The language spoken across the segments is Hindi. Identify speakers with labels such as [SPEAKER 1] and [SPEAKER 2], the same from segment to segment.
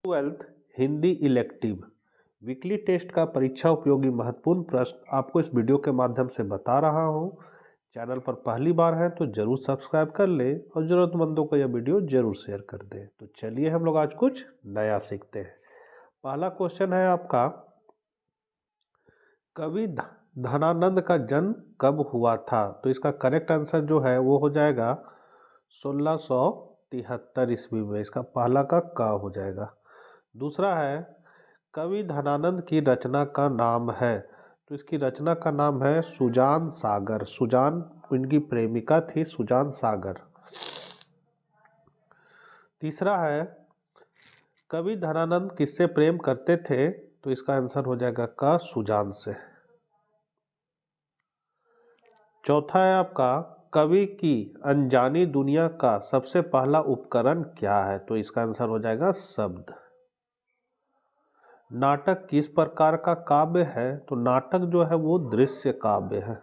[SPEAKER 1] 12th Hindi elective weekly test का परीक्षा उपयोगी महत्वपूर्ण प्रश्न आपको इस वीडियो के माध्यम से बता रहा हूं। चैनल पर पहली बार है तो जरूर सब्सक्राइब कर ले और जरूरतमंदों को यह वीडियो जरूर शेयर कर दे। तो चलिए हम लोग आज कुछ नया सीखते हैं। पहला क्वेश्चन है आपका, कवि धनानंद का जन्म कब हुआ था? तो इसका करेक्ट आंसर जो है वो हो जाएगा 1673 ईस्वी में। इसका पहला का क हो जाएगा। दूसरा है, कवि धनानंद की रचना का नाम है? तो इसकी रचना का नाम है सुजान सागर। सुजान इनकी प्रेमिका थी, सुजान सागर। तीसरा है, कवि धनानंद किससे प्रेम करते थे? तो इसका आंसर हो जाएगा क सुजान से। चौथा है आपका, कवि की अनजानी दुनिया का सबसे पहला उपकरण क्या है? तो इसका आंसर हो जाएगा शब्द। नाटक किस प्रकार का काव्य है? तो नाटक जो है वो दृश्य काव्य है।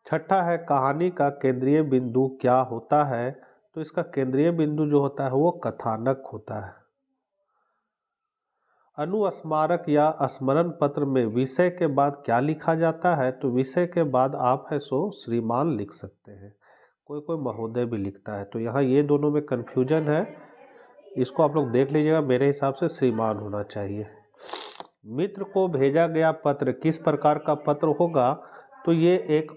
[SPEAKER 1] छठा है, कहानी का केंद्रीय बिंदु क्या होता है? तो इसका केंद्रीय बिंदु जो होता है वो कथानक होता है। अनुस्मारक या स्मरण पत्र में विषय के बाद क्या लिखा जाता है? तो विषय के बाद आप है सो श्रीमान लिख सकते हैं, कोई कोई महोदय भी लिखता है। तो यहाँ ये दोनों में कन्फ्यूजन है, इसको आप लोग देख लीजिएगा। मेरे हिसाब से श्रीमान होना चाहिए। मित्र को भेजा गया पत्र किस प्रकार का पत्र होगा? तो ये एक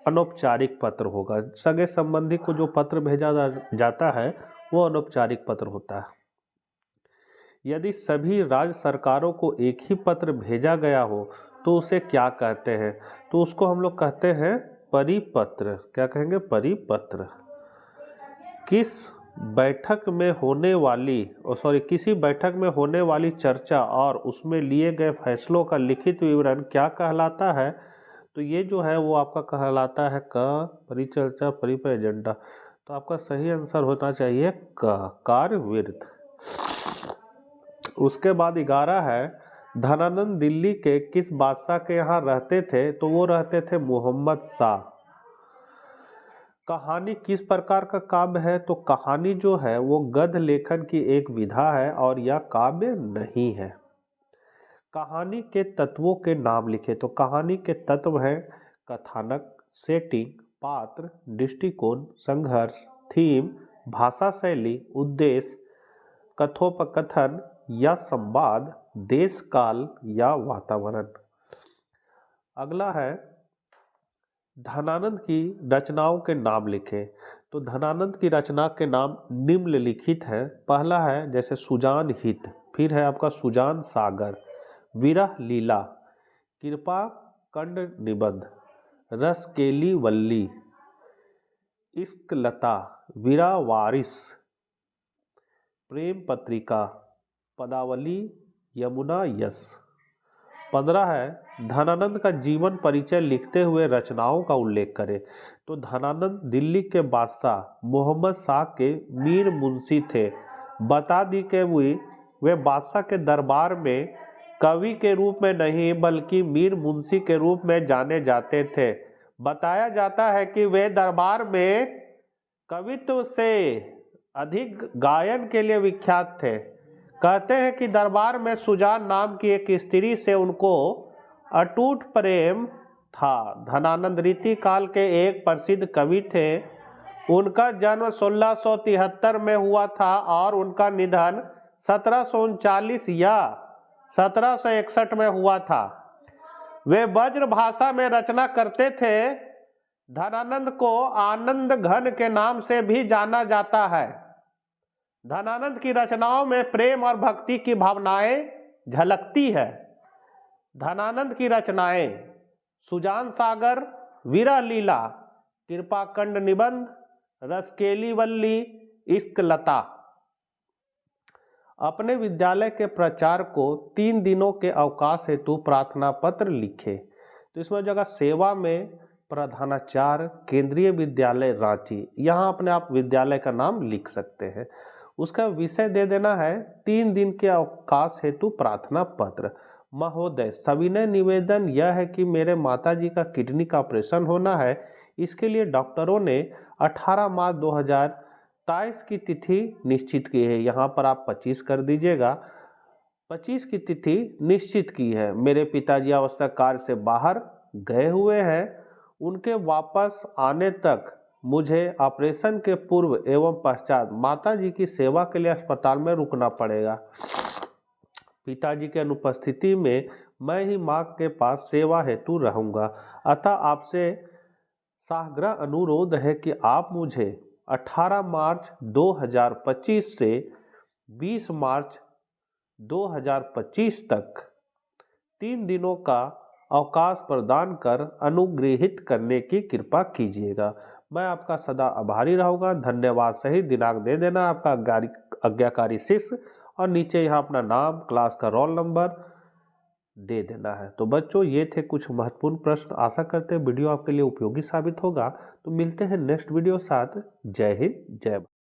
[SPEAKER 1] अनौपचारिक पत्र होगा। सगे संबंधी को जो पत्र भेजा जाता है वो अनौपचारिक पत्र होता है। यदि सभी राज्य सरकारों को एक ही पत्र भेजा गया हो तो उसे क्या कहते हैं? तो उसको हम लोग कहते हैं परिपत्र। क्या कहेंगे? परिपत्र। किसी बैठक में होने वाली चर्चा और उसमें लिए गए फैसलों का लिखित विवरण क्या कहलाता है? तो ये जो है वो आपका कहलाता है क परिचर्चा परिपय एजेंडा। तो आपका सही आंसर होना चाहिए क कार्यवृत्त। उसके बाद 11 है, धनानंद दिल्ली के किस बादशाह के यहाँ रहते थे? तो वो रहते थे मोहम्मद शाह। कहानी किस प्रकार का काव्य है? तो कहानी जो है वो गद्य लेखन की एक विधा है और यह काव्य नहीं है। कहानी के तत्वों के नाम लिखे। तो कहानी के तत्व हैं कथानक, सेटिंग, पात्र, दृष्टिकोण, संघर्ष, थीम, भाषा शैली, उद्देश्य, कथोपकथन या संवाद, देश काल या वातावरण। अगला है, धनानंद की रचनाओं के नाम लिखें। तो धनानंद की रचना के नाम निम्नलिखित है। पहला है जैसे सुजान हित, फिर है आपका सुजान सागर, विरह लीला, कृपा कंड निबंध, रसकेली वल्ली, इश्क लता, विरह वारिस, प्रेम पत्रिका, पदावली, यमुना यश। 15 है, धनानंद का जीवन परिचय लिखते हुए रचनाओं का उल्लेख करें। तो धनानंद दिल्ली के बादशाह मोहम्मद शाह के मीर मुंशी थे। बता दी कि वे बादशाह के दरबार में कवि के रूप में नहीं बल्कि मीर मुंशी के रूप में जाने जाते थे। बताया जाता है कि वे दरबार में कवित्व से अधिक गायन के लिए विख्यात थे। कहते हैं कि दरबार में सुजान नाम की एक स्त्री से उनको अटूट प्रेम था। धनानंद रीति काल के एक प्रसिद्ध कवि थे। उनका जन्म 1673 में हुआ था और उनका निधन 1739 या 1761 में हुआ था। वे ब्रज भाषा में रचना करते थे। धनानंद को आनंद घन के नाम से भी जाना जाता है। धनानंद की रचनाओं में प्रेम और भक्ति की भावनाएं झलकती है। धनानंद की रचनाएं सुजान सागर, विरह लीला, कृपा कंड निबंध, रसकेली वल्ली, इश्क लता। अपने विद्यालय के प्रचार को 3 दिनों के अवकाश हेतु प्रार्थना पत्र लिखे। तो इसमें जगह सेवा में प्रधानाचार्य, केंद्रीय विद्यालय रांची, यहाँ अपने आप विद्यालय का नाम लिख सकते हैं। उसका विषय दे देना है 3 दिन के अवकाश हेतु प्रार्थना पत्र। महोदय, सविनय निवेदन यह है कि मेरे माताजी का किडनी का ऑपरेशन होना है। इसके लिए डॉक्टरों ने 18 मार्च 27 की तिथि निश्चित की है, यहाँ पर आप 25 कर दीजिएगा। 25 की तिथि निश्चित की है। मेरे पिताजी आवश्यक कार्य से बाहर गए हुए हैं, उनके वापस आने तक मुझे ऑपरेशन के पूर्व एवं पश्चात माताजी की सेवा के लिए अस्पताल में रुकना पड़ेगा। पिताजी की अनुपस्थिति में मैं ही मां के पास सेवा हेतु रहूंगा, अतः आपसे साग्रह अनुरोध है कि आप मुझे 18 मार्च 2025 से 20 मार्च 2025 तक 3 दिनों का अवकाश प्रदान कर अनुग्रहित करने की कृपा कीजिएगा। मैं आपका सदा आभारी रहूंगा। धन्यवाद। सही दिनांक दे देना, आपका आज्ञाकारी शिष्य, और नीचे यहाँ अपना नाम, क्लास का रोल नंबर दे देना है। तो बच्चों, ये थे कुछ महत्वपूर्ण प्रश्न। आशा करते हैं वीडियो आपके लिए उपयोगी साबित होगा। तो मिलते हैं नेक्स्ट वीडियो साथ। जय हिंद, जय भारत।